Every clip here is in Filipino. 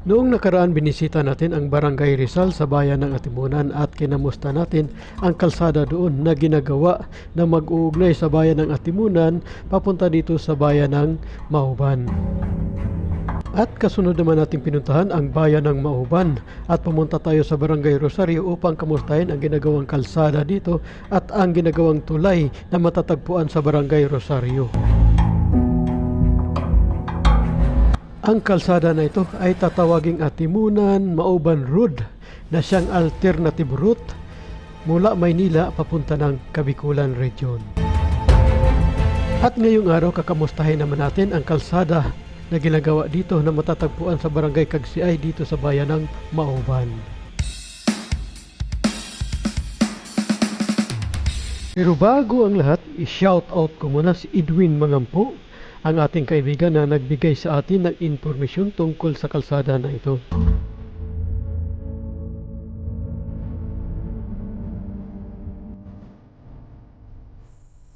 Noong nakaraan binisita natin ang Barangay Rizal sa bayan ng Atimunan at kinamusta natin ang kalsada doon na ginagawa na mag-uugnay sa bayan ng Atimunan papunta dito sa bayan ng Mauban. At kasunod naman natin pinuntahan ang bayan ng Mauban at pumunta tayo sa Barangay Rosario upang kamustahin ang ginagawang kalsada dito at ang ginagawang tulay na matatagpuan sa Barangay Rosario. Ang kalsada na ito ay tatawaging Atimunan Mauban Road na siyang alternative route mula Maynila papunta ng Kabikulan Region. At ngayong araw kakamustahin naman natin ang kalsada na ginagawa dito na matatagpuan sa Barangay Kagsiay dito sa bayan ng Mauban. Pero bago ang lahat, i-shout out ko muna si Edwin Mangampo, ang ating kaibigan na nagbigay sa atin ng impormasyon tungkol sa kalsada na ito.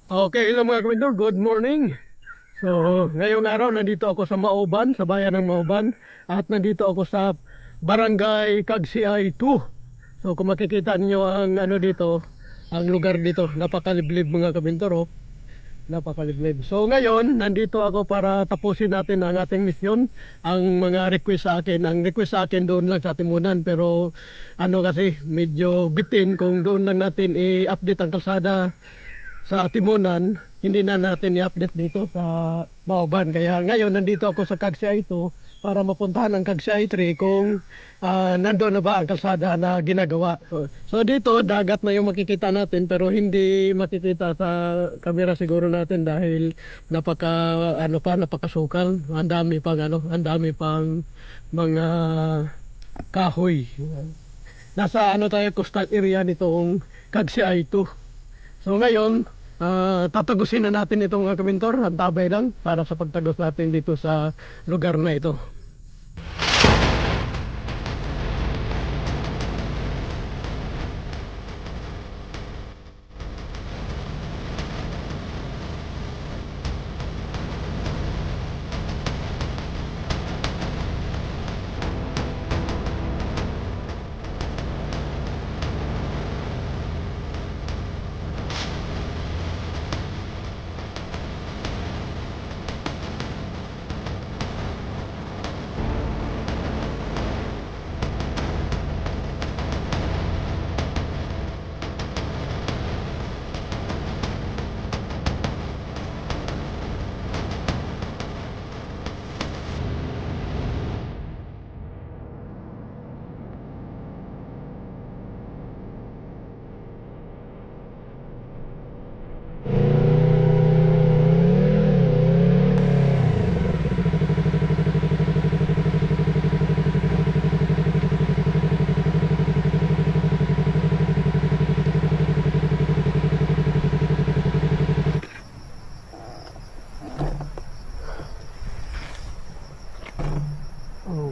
Okay, hello mga kabindor, good morning. So, ngayong araw nandito ako sa Mauban, sa bayan ng Mauban, at nandito ako sa Barangay Kagsiay 2. So, kung makikita niyo ang dito, ang lugar dito, napakaliblib mga kabindor, oh. Napakaliblib. So ngayon, nandito ako para tapusin natin ang ating misyon. Ang mga request sa akin, ang request sa akin doon lang sa Atimunan, pero kasi medyo bitin kung doon lang natin i-update ang kalsada sa Atimunan, hindi na natin i-update dito sa Mauban. Kaya ngayon nandito ako sa Kagsiay 2 para mapuntahan ang Kagsiay 3 kung nandoon na ba ang kalsada na ginagawa. So dito dagat na yung makikita natin, pero hindi makikita sa camera siguro natin dahil napakasukal. Ang dami pang mga kahoy. Nasa tayo coastal area nitong Kagsiay 2. So ngayon tatagusin na natin itong mga kabintor, antabay lang para sa pagtagos natin dito sa lugar na ito.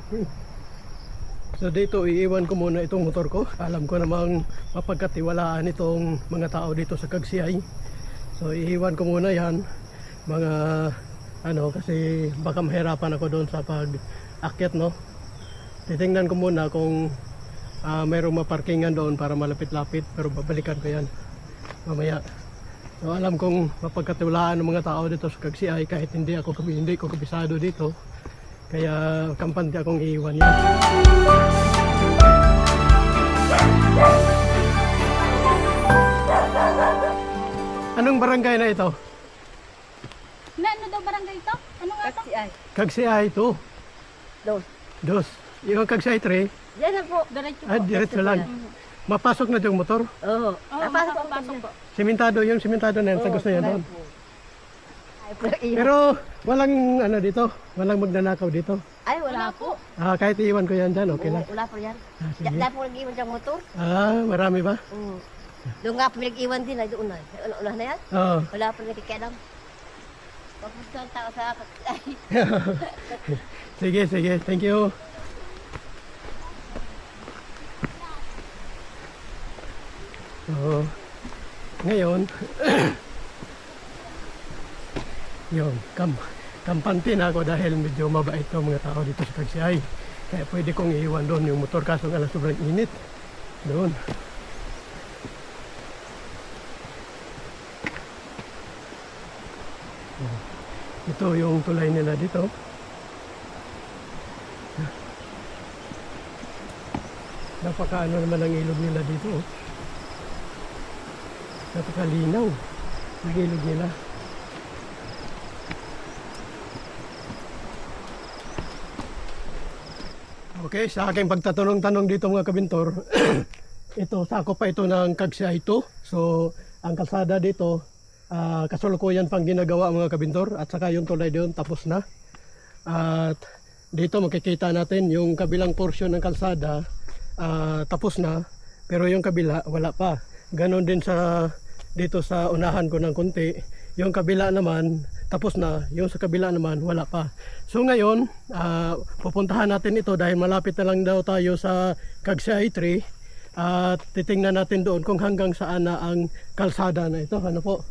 Okay. So dito iiwan ko muna itong motor ko. Alam ko namang mapagkatiwalaan itong mga tao dito sa Kagsiay. So iiwan ko muna yan mga kasi baka mahirapan ako doon sa pag-akyat, no. Titingnan ko muna kung mayroong maparkingan doon para malapit-lapit, pero babalikan ko yan mamaya. So alam kong mapagkatiwalaan ng mga tao dito sa Kagsiay kahit hindi ko kabisado dito. Kaya kampante akong iiwan yan. Anong barangay na ito? Ano daw barangay ito? Ano nga ito? Kagsiay. Kagsiay 2. Dos. Yung Kagsiay 3. Yan na po. Diretso po. Diretso lang. Mapasok na yung motor. Oo. Napasok po. Simentado na yan. Tagos na yan doon. Ay, pero Pero walang dito. Walang magnanakaw dito. Ay, wala po. Kahit iiwan ko yan dyan, okay lang. Wala po yan. Sige. Dahil po nag-iwan siyang motor. Marami ba? Doon nga po nag-iwan din. Ay, doon na. Ulah na yan. Oo. Wala po nakikialam. Papunta ang tao sa Kagsiay. Sige. Thank you. So, ngayon, kampante na ako dahil medyo mabait ang mga tao dito sa Kagsiay. Kaya pwede kong iiwan doon yung motor kaso nga lang sobrang init. Doon. Ito yung tulay nila dito. Napakaano naman ang ilog nila dito. Napakalinaw ang ilog nila. Okay, sa aking pagtatanong-tanong dito mga kabintor, ito, sakop pa ito ng Kagsiay 2. So, ang kalsada dito, kasalukuyan pang ginagawa mga kabintor at saka yung tulay doon tapos na. At dito makikita natin yung kabilang portion ng kalsada tapos na, pero yung kabila wala pa. Ganon din sa dito sa unahan ko ng konti, yung kabila naman tapos na, yung sa kabila naman wala pa. So ngayon pupuntahan natin ito dahil malapit na lang daw tayo sa Kagsiay 3 at titingnan natin doon kung hanggang saan na ang kalsada na ito. Ano po?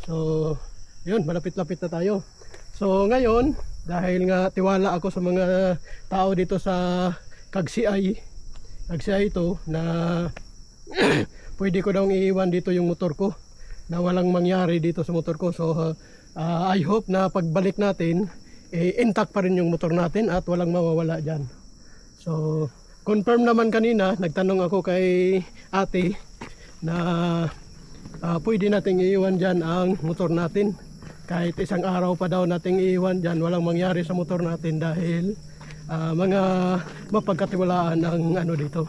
So yun, malapit-lapit na tayo. So ngayon, dahil nga tiwala ako sa mga tao dito sa Kagsiay 2 na pwede ko daw iiwan dito yung motor ko, na walang mangyari dito sa motor ko. So I hope na pagbalik natin intact pa rin yung motor natin at walang mawawala dyan. So confirm naman kanina, nagtanong ako kay ate na pwede nating iiwan dyan ang motor natin. Kahit isang araw pa daw nating iiwan dyan, walang mangyari sa motor natin dahil mga mapagkatiwalaan ang ano dito,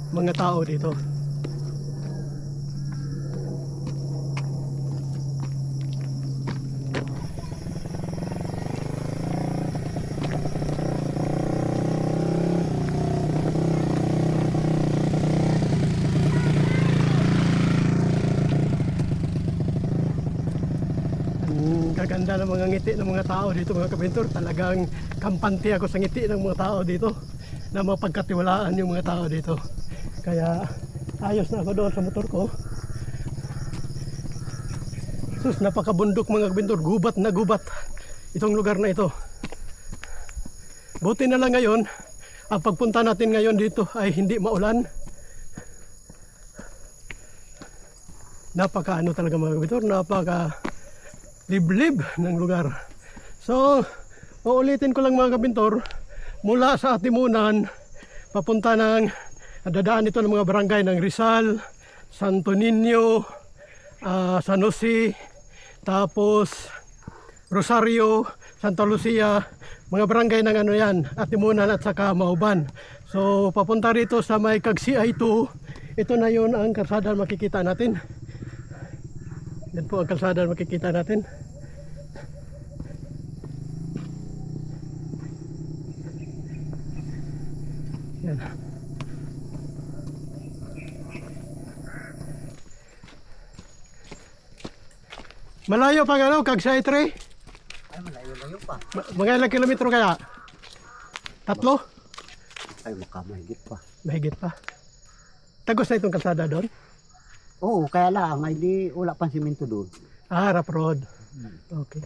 mga tao dito. Gaganda ng mga ngiti ng mga tao dito mga kabintor. Talagang kampante ako sa ngiti ng mga tao dito, na mapagkatiwalaan yung mga tao dito. Kaya ayos na ako doon sa motor ko. Sus, napakabundok mga kabintor, gubat na gubat itong lugar na ito. Buti na lang ngayon, ang pagpunta natin ngayon dito ay hindi maulan. Napaka ano talaga mga kabintor, napaka liblib ng lugar. So, uulitin ko lang mga kabintor, mula sa Atimunan, papunta ng, dadaan ito ng mga barangay ng Rizal, Santo Niño, San Jose, tapos Rosario, Santa Lucia, mga barangay ng ano yan, Atimunan at saka Mauban. So, papunta rito sa may Kagsiay 2, ito na yun ang kalsada makikita natin. Yan po ang kalsada makikita natin. Yan. Malayo pa ano, Kagsiay 3? Ay, malayo-layo pa. Mga ilang kilometro kaya? 3? Ay, mahigit pa. Mahigit pa. Tagos na itong kalsada doon? Oo, kaya lang, hindi wala pang simento doon. Ah, rough road. Okay.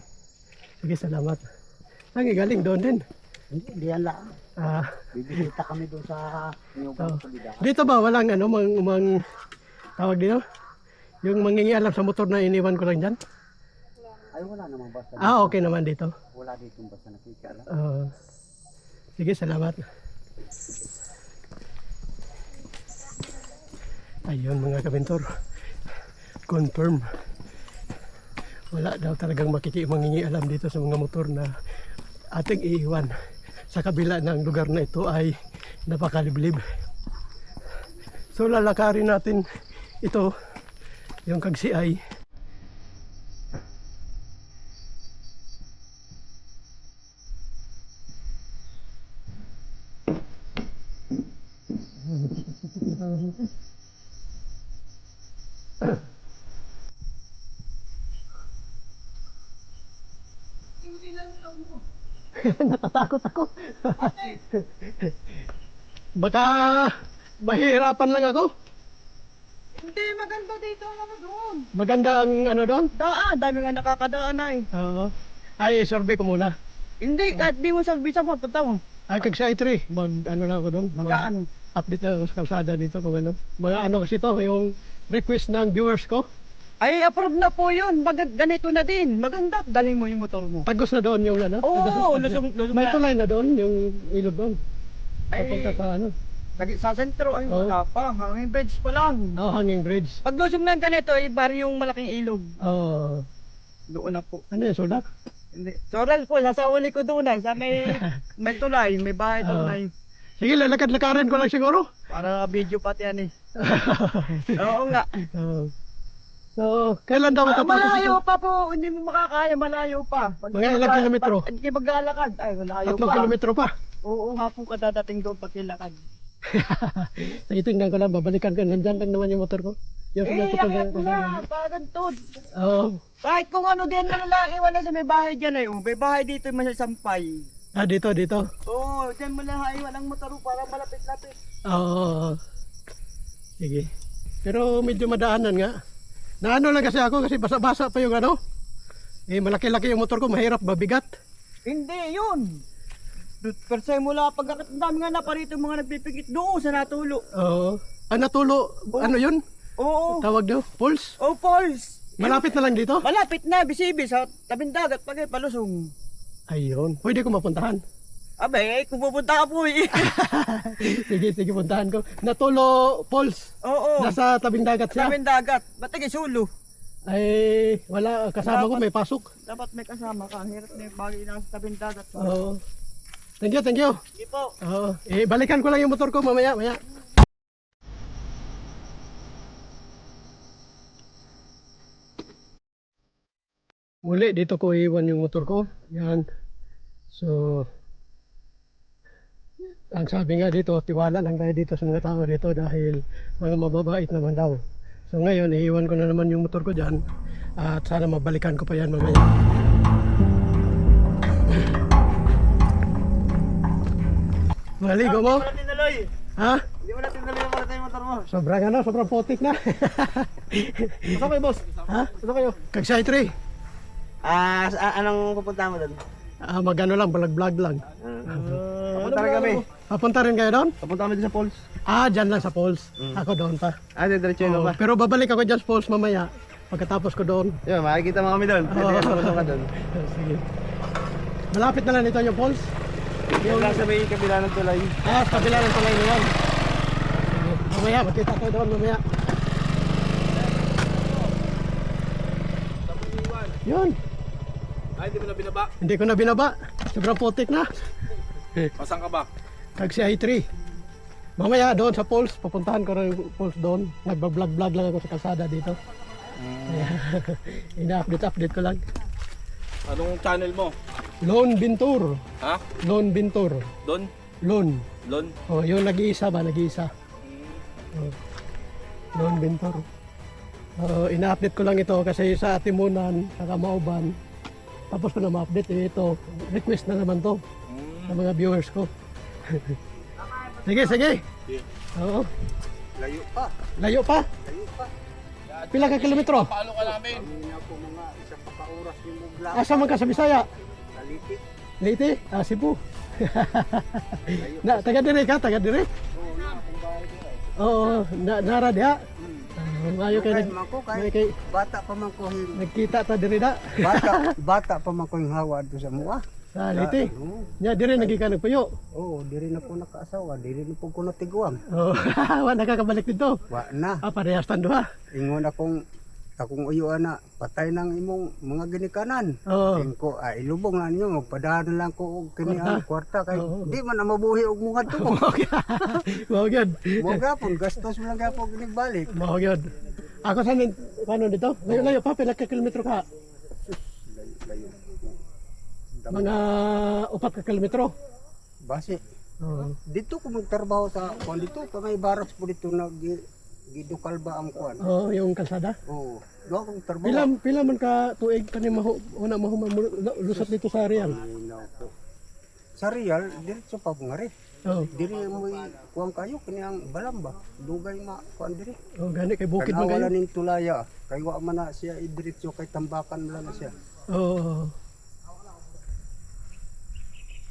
Sige, salamat. Galing doon din. Hindi, diyan lang. Ah, Bibisita kami doon sa Niyobang Solidad. dito ba walang ano, tawag dito? Yung mangingialam sa motor na iniwan ko lang dyan? Ay, wala namang basta. Ah, okay naman dito. Wala dito basta nakikialam. Sige, salamat. Ayun mga kabintor, confirm, wala daw talagang mangingialam dito sa mga motor na ating iiwan. Sa kabila ng lugar na ito ay napakaliblib. So lalakarin natin ito, yung Kagsiay. Natatakot ako. Baka mahirapan lang ako. Hindi, maganda dito ang ano doon. Maganda ang ano doon? Daan, dami nga nakakadaan na eh. Oo. Ay, survey ko muna. Hindi, kahit di mo sa bisa mo, tataw. Ay, kag sa I3, ano na ako doon, Magaan. update na ako sa kalsada dito kung ano. Mga ano kasi to, yung request ng viewers ko. Ay, approve na po yun. Ganito na din. Maganda. Daling mo yung motor mo. Tagos na doon yung ano. Oo, lusog May na. tulay na doon, yung ilog doon. Ay, Papunta sa ano. sa sentro, ay Oo. wala pa. Hanging bridge pa lang. Oh, hanging bridge. Pag lusog na ganito, ay bari yung malaking ilog. Oh, Doon na po. ano yun, sulat? Hindi. Soral po, nasa uli ko doon ay. Sa may tulay, may bahay Oo. tulay. Sige, lalakad-lakarin ko lang siguro. Para video pati yan eh. Oo nga. Oh. So, kailan daw matapos Malayo ito? pa po, hindi mo makakaya, malayo pa. Mga ilang kilometro? Hindi maglalakad, ay malayo 3 pa. kilometro pa. Oo, hapon ka dadating doon pag kilakad. Sige, tingnan ko lang, babalikan ko. Nandyan lang naman yung motor ko. Yung Yakit mo na, pagantod. Oo. Kahit kung ano din na lalaki, wala sa may bahay dyan ay. May bahay dito yung masasampay. Ah, dito. Oo, dyan mo lang ay, walang motor para malapit-lapit. Oo. Sige. Pero medyo madaanan nga. Naano lang kasi ako kasi basa-basa pa yung ano. Eh, malaki-laki yung motor ko, mahirap, mabigat. Hindi, yun. Persay mula pagkakit, ang dami nga na parito mga nagpipikit doon sa natulo. Oo. Ah, natulo. Ano yun? Oo. Tawag daw? Pulse? Oh, Pauls. Malapit na lang dito? Malapit na, bisibi sa tabing dagat pag palusong. Ayun. Pwede ko mapuntahan. Abe, kung pupunta ka po eh. Sige, puntahan ko. Natulo Pulse. Oo. Nasa tabing dagat siya. Tabing dagat. Ba't sulo? Ay, wala. Kasama ko, may pasok. Dapat may kasama ka. Ang hirap na yung bagay na sa tabing dagat. Oo. Thank you. Hindi po. Oo. Eh, balikan ko lang yung motor ko mamaya. Muli, dito ko iwan yung motor ko. Yan. So, ang sabi nga dito, tiwala lang tayo dito sa mga tao dito dahil mga mababait naman daw. So ngayon, iiwan ko na naman yung motor ko dyan at sana mabalikan ko pa yan mamaya. Maligo mo? Hindi mo na tinuloy. Ha? Hindi mo na tinuloy yung parating motor mo. Sobrang putik na. Saan kayo, boss? Ha? Saan kayo? Kagsay 3. Anong pupunta mo doon? Magano lang, vlog lang. Papunta rin kami. Papunta rin kayo doon? Papunta kami doon sa Pauls. Dyan lang sa Falls. Ako doon pa. Diretso Oo, pero babalik ako dyan sa Falls mamaya. Pagkatapos ko doon. Yun, makikita mo kami doon. Oo. ka doon. Sige. Malapit na lang ito yung Falls. Yung lang sa may kabila ng tulay. Sa kabila ng tulay na yan. Sige. Mamaya, magkita tayo doon mamaya. Yun. Ay, hindi mo na binaba. Hindi ko na binaba. Sobrang putik na. Pasang ka ba? Kagsay 3. Mamaya doon sa Falls, pupuntahan ko rin yung Falls doon. Nagba-vlog lang ako sa kalsada dito. Ina-update ko lang. Anong channel mo? Lone Bintur. Ha? Lone Bintur. Don? Lone. Lon? Oh, yung nag-iisa ba? Nag-iisa. Oh. Lone Bintur. Ina-update ko lang ito kasi sa Atimunan, sa Kamauban. Tapos ko na ma-update ito. Request na naman to sa mga viewers ko. Sige. Oo. Layo pa. Layo pa? Pila ka kilometro? Paalo ka namin? Asa man ka sa Bisaya? Leyte? Cebu. Taga dire ka? Oo, nara diha. Mayo kay Bata pa man ko nagkita ta dire da. bata pa man ko yung hawa do sa mua. Sa Leyte. Nya dire nagika nagpuyo. Oo, diri na ko nakaasawa, diri na po ko natiguang. Oh, wa nakakabalik dito. Wa na. Parehas tan duha. Ingon akong uyuan na patay ng imong mga ginikanan. Oo. Ko ilubong na ninyo magpadaan na lang ko og kini ang kwarta kay Oo. di man na mabuhi og mga tubo. Mao gyud. Mo gapon gastos mo lang gapon ginibalik. Mao gyud. Ako sa paano dito? Layo pa pila ka kilometro ka? Layo. Mga 4 ka kilometro. Base Oo. dito ko magtrabaho sa kuan dito pa may barracks po dito na gidukal ba ang kuan. Oh, yung kalsada. Oo. Do akong trabaho. Pila man ka tuig kani una lusot dito sa Real. Ayun po. Sa Real, diretso pa po nga rin. Oh, Diri mo kuwang kayo kini ang balamba. Dugay ma kuan diri. oh gani kay bukid man Kanawala kayo. ning tulaya. Kay wa man na siya idiretso kay tambakan lang na siya. Oh.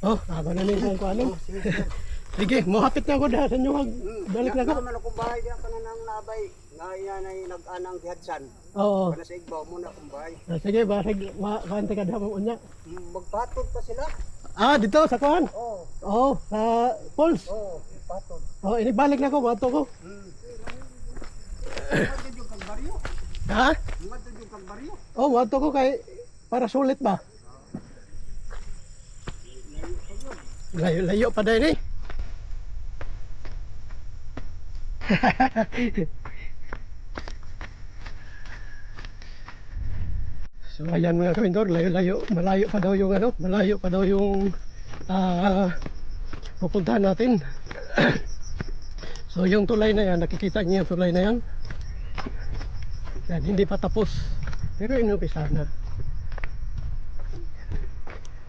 Oh, aba na ninyo ko ano. Sige, mohapit na ako dahil sa inyo. Balik na ako. Naman akong bahay diyan ka na nang nabay. Ngayon ay nag-anang gihadsan. Oo. Para sa igbaw muna akong bahay. Sige, basig, makante ka daw mo unya. Magpatod pa sila. Ah, dito sa kuhan? Oo. Oo, sa Pulse. Oo, patod. Oh, inibalik na ako, mato ko. Matod yung kagbaryo. Ha? Matod yung kagbaryo. Oh, mato ko kay para sulit ba? Layo-layo pa din eh. So ayan mga kamindor, layo-layo, malayo pa daw yung ano, malayo pa daw yung pupuntahan natin. So yung tulay na yan, nakikita niyo yung tulay na yan. Yan, hindi pa tapos. Pero inumpisa na.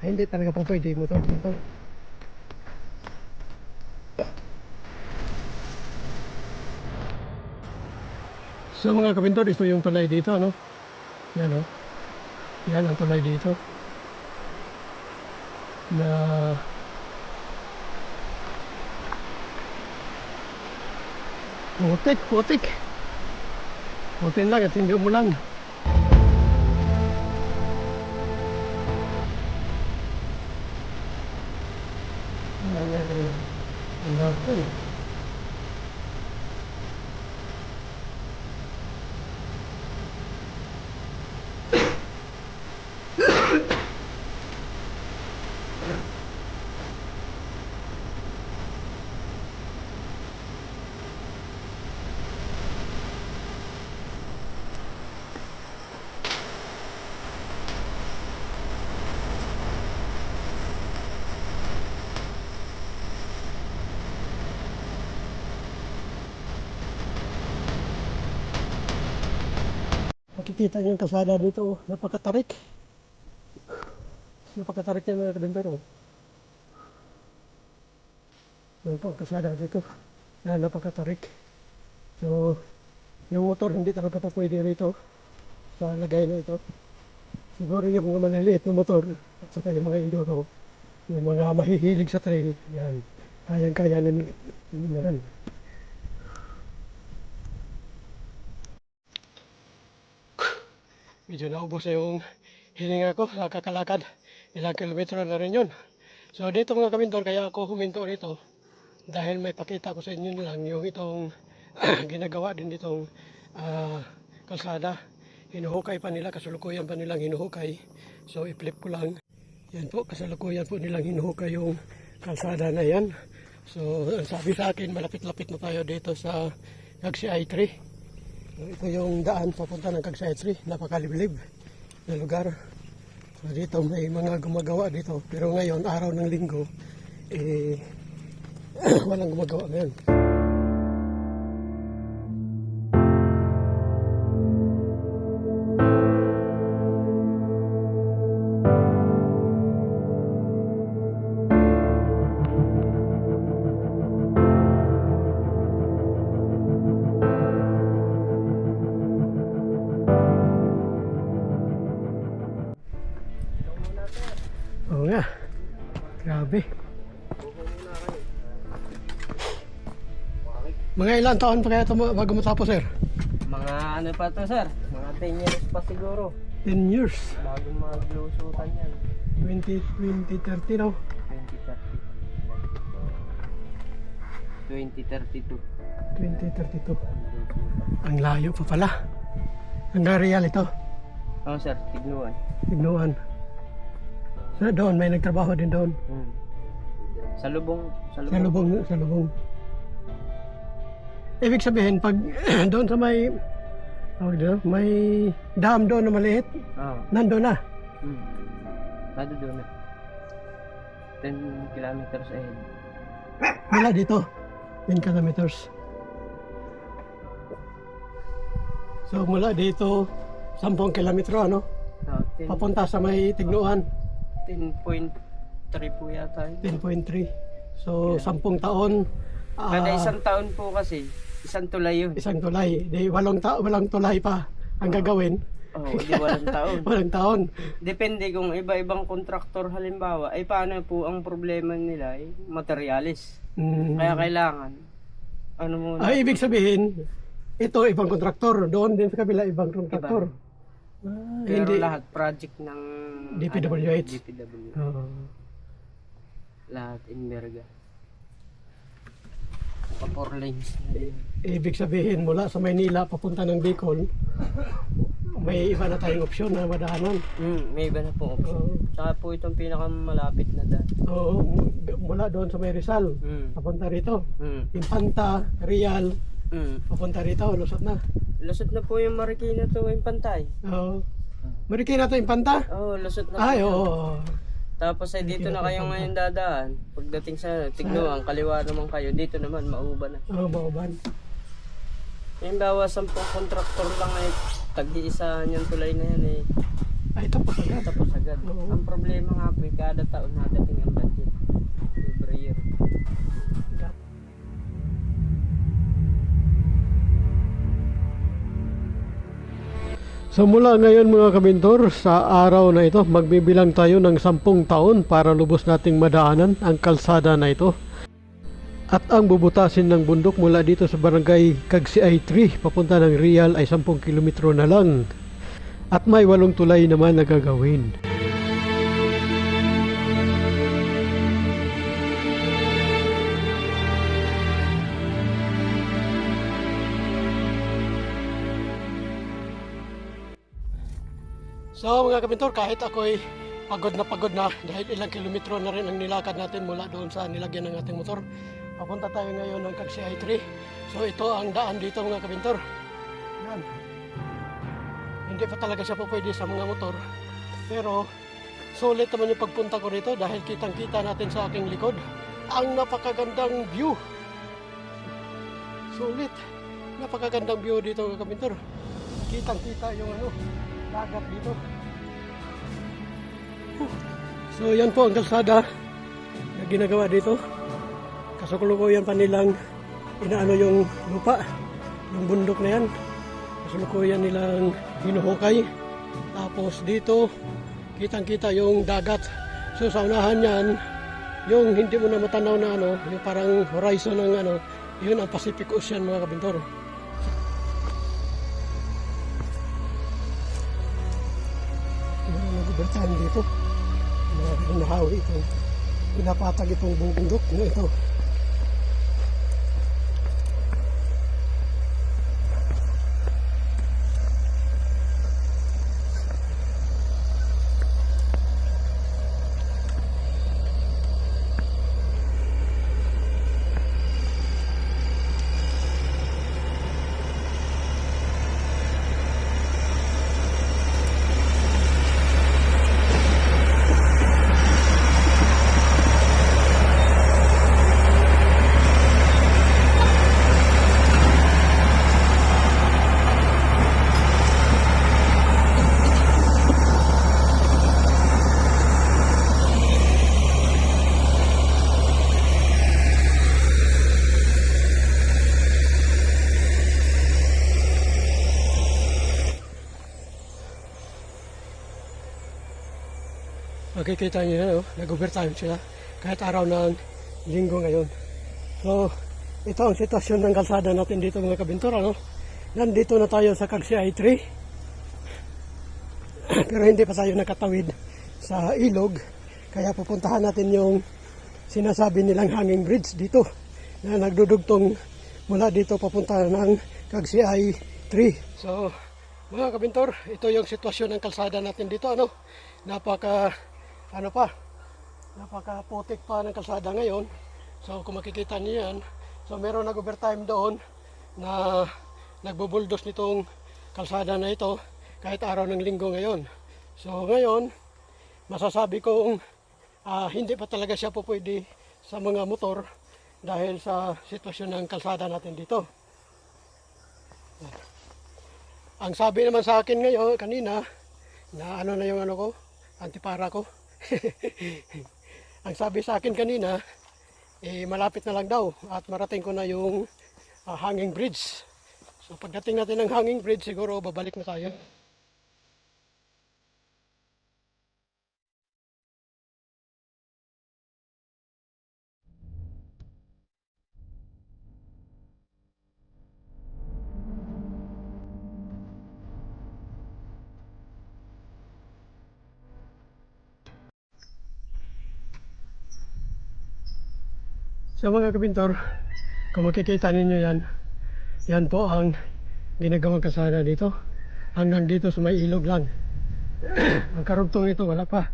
Ay, hindi talaga po pwede mo to. So mga kapintor, ito yung tulay dito, ano? Yan, oh. Yan ang tulay dito. Na putik. Putin lang at hindi umulan. Ang natin. Makikita niyo yung kalsada dito, napakatarik. Napakatarik niya mga kabindor. Yan po ang kalsada dito, napakatarik. So, yung motor hindi talaga pa pwede rito sa lagay na ito. Siguro yung mga maliliit na motor at saka yung mga enduro, yung mga mahihilig sa trail, yan, kaya na yan. Medyo naubos na yung hininga ko, nakakalakad. Ilang kilometro na rin yun. So dito mga kamindor, kaya ako huminto rito. Dahil may pakita ko sa inyo lang yung itong ginagawa din ditong kalsada. Hinuhukay pa nila, kasalukuyan pa nilang hinuhukay. So i-flip ko lang. Yan po, kasalukuyan po nilang hinuhukay yung kalsada na yan. So ang sabi sa akin, malapit-lapit na tayo dito sa Cagsi-I 3. Ito yung daan papunta ng Cagsi-I 3, napakaliblib na lugar. So dito may mga gumagawa dito, pero ngayon araw ng linggo walang gumagawa ngayon. Oo nga. Grabe. Mga ilang taon pa kaya ito bago matapos, sir? Mga ano pa to sir? Mga 10 years pa siguro. 10 years. Bago maglusutan yan. 2030 no? 2032. 2032. Ang layo pa pala. Hanggang real ito. Oh sir, Tignuan. Tignuan. So doon, may nagtrabaho din doon. Sa lubong. Sa lubong. Ibig sabihin, pag doon sa may may dam doon na maliit, nandun na. Nado doon na. 10 kilometers ahead. Mula dito, 10 kilometers. So mula dito, 10 kilometro, ano? Papunta sa may Tignuan. 10.3 po yata. 10.3. So 10 taon. Kada isang taon po kasi, isang tulay yun. Isang tulay. Di walang tulay pa ang gagawin. Oh, di walang taon. Walang taon. Depende kung iba-ibang kontraktor halimbawa, ay paano po ang problema nila ay materialis. Mm. Kaya kailangan, ano muna, Ay, ibig sabihin, ito ibang kontraktor. Doon din sa kabila ibang kontraktor. pero Hindi. lahat project ng DPWH. DPWH. Oo. Lahat Inverga. Pa 4 lanes na din. Ibig sabihin, mula sa Maynila papunta ng Bicol, may iba na tayong opsyon na madaanan. May iba na po option. Oo. Tsaka po itong pinakamalapit na daan. Oo, mula doon sa may Rizal, papunta rito. Impanta, Real, papunta rito, lusot na. Lusot na po yung Marikina to yung pantay. Oo. Marikina to Impanta? Oo, lusot na Ay, po. oo. Tapos ay dito na kayo ngayon dadaan. Pagdating sa Tigno, ang kaliwa naman kayo. Dito naman, mauban na. Oo, Mauban. Yung bawa 10 kontraktor lang ay tag-iisa niyang tulay na yan eh. Ay, tapos agad. Tapos agad. Oo. Ang problema nga po, kada taon nadating ang budget. Every year. So mula ngayon mga kabintor, sa araw na ito, magbibilang tayo ng 10 taon para lubos nating madaanan ang kalsada na ito. At ang bubutasin ng bundok mula dito sa barangay Kagsiay 3 papunta ng Real ay 10 kilometro na lang. At may 8 tulay naman na gagawin. So mga kabintor, kahit ako'y pagod na dahil ilang kilometro na rin ang nilakad natin mula doon sa nilagyan ng ating motor. Papunta tayo ngayon ng Kagsiay 3. So ito ang daan dito mga kabintor. Yan. Hindi pa talaga siya po pwede sa mga motor. Pero sulit naman yung pagpunta ko rito dahil kitang-kita natin sa aking likod ang napakagandang view. Sulit. Napakagandang view dito mga kabintor. Kitang-kita yung dagat dito. So yan po ang kalsada na ginagawa dito. Kasukulukuyan pa nilang inaano yung lupa, yung bundok na yan. Kasukulukuyan nilang hinuhukay. Tapos dito kitang-kita yung dagat. So sa unahan yan, yung hindi mo na matanaw na yung parang horizon ng yun ang Pacific Ocean mga kabintor. Bertahan dito na hinahawi ito, pinapatag itong bundok na ito. Makikita nyo na, nag-overtime sila kahit araw ng linggo ngayon. So, ito ang sitwasyon ng kalsada natin dito mga kabintor. Nandito na tayo sa Kagsiay 3. Pero hindi pa tayo nakatawid sa ilog. Kaya pupuntahan natin yung sinasabi nilang hanging bridge dito na nagdudugtong mula dito papunta ng Kagsiay 3. So, mga kabintor, ito yung sitwasyon ng kalsada natin dito. Napaka-putik pa ng kalsada ngayon. So kung makikita niyo yan, so meron nag-overtime doon na nagbubuldos nitong kalsada na ito kahit araw ng linggo ngayon. So ngayon, masasabi kong hindi pa talaga siya po pwede sa mga motor dahil sa sitwasyon ng kalsada natin dito. Ang sabi naman sa akin ngayon, kanina, na na yung antipara ko. Ang sabi sa akin kanina, malapit na lang daw at marating ko na yung hanging bridge. So pagdating natin ng hanging bridge, siguro babalik na tayo. So mga kapintor, kung makikita ninyo yan, yan po ang ginagawang kasada dito. Hanggang dito sa may ilog lang. Ang karugtong ito wala pa.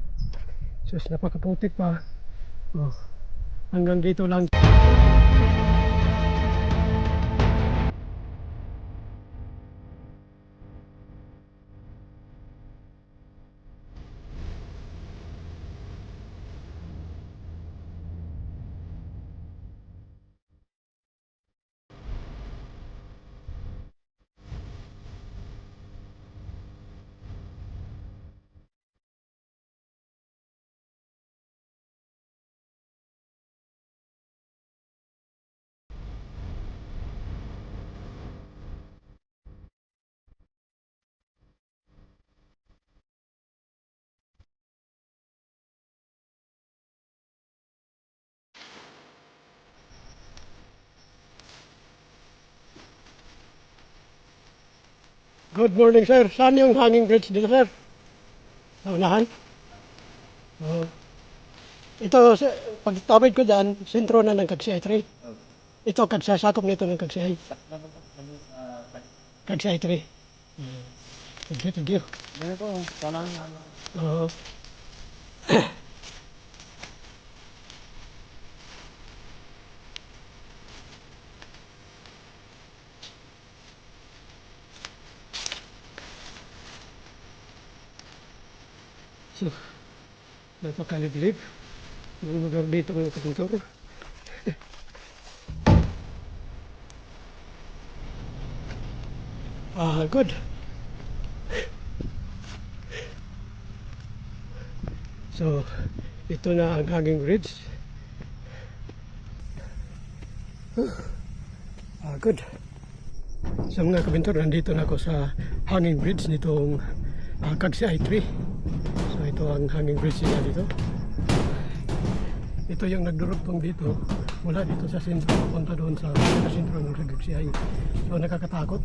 Sus, napakaputik pa. Oh, hanggang dito lang. Good morning, sir. Saan yung hanging bridge dito, sir? Sa unahan? Oh. Ito, pagtawid ko dyan, sentro na ng Kagsiay 3. Ito, Kagsiay, sakop nito ng Kagsiay. Kagsiay 3. Thank you. Oo. So, napakaliblib. Yung lugar dito mga kapintor. Good. So, ito na ang hanging bridge. Good. So mga kapintor, nandito na ako sa hanging bridge nitong Kagsiay 3. So ito ang hanging bridge nila dito. Ito yung nagdurugtong dito mula dito sa sentro papunta doon sa sentro ng Kagsiay. So nakakatakot.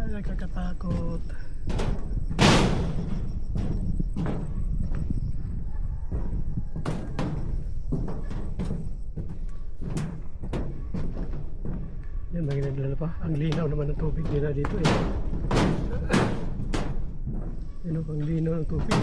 Nakakatakot. Yan, magiging pa. Ang linaw naman ng tubig nila dito eh. Yan ang linaw ng tubig.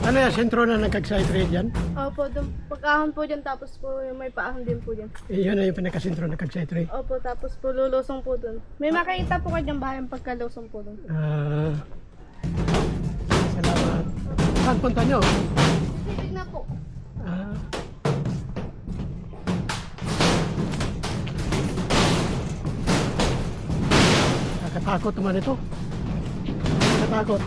Ano yan, sentro na ng Kagsiay 3 dyan? Opo, pag-ahon po dyan, tapos po may paahon din po dyan. Yun na yung pinakasentro ng Kagsiay 3. Opo, tapos po lulusong po dun. May makikita po kayo dyan bahay pagkalusong po dun. Salamat. Saan punta nyo? Sipig na po. Ah, Nakatakot naman ito. Nakatakot.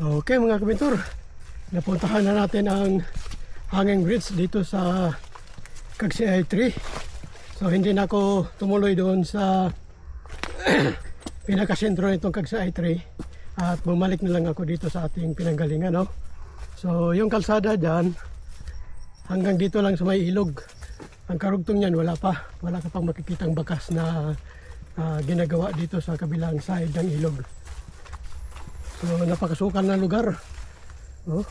Okay mga kabintor, napuntahan na natin ang hanging bridge dito sa Kagsiay 3. So hindi na ako tumuloy doon sa pinakasentro nitong Kagsiay 3 at bumalik na lang ako dito sa ating pinanggalingan, no? So yung kalsada dyan hanggang dito lang sa may ilog. Ang karugtong niyan wala ka pang makikitang bakas na ginagawa dito sa kabilang side ng ilog. So napakasukal na lugar. Oh.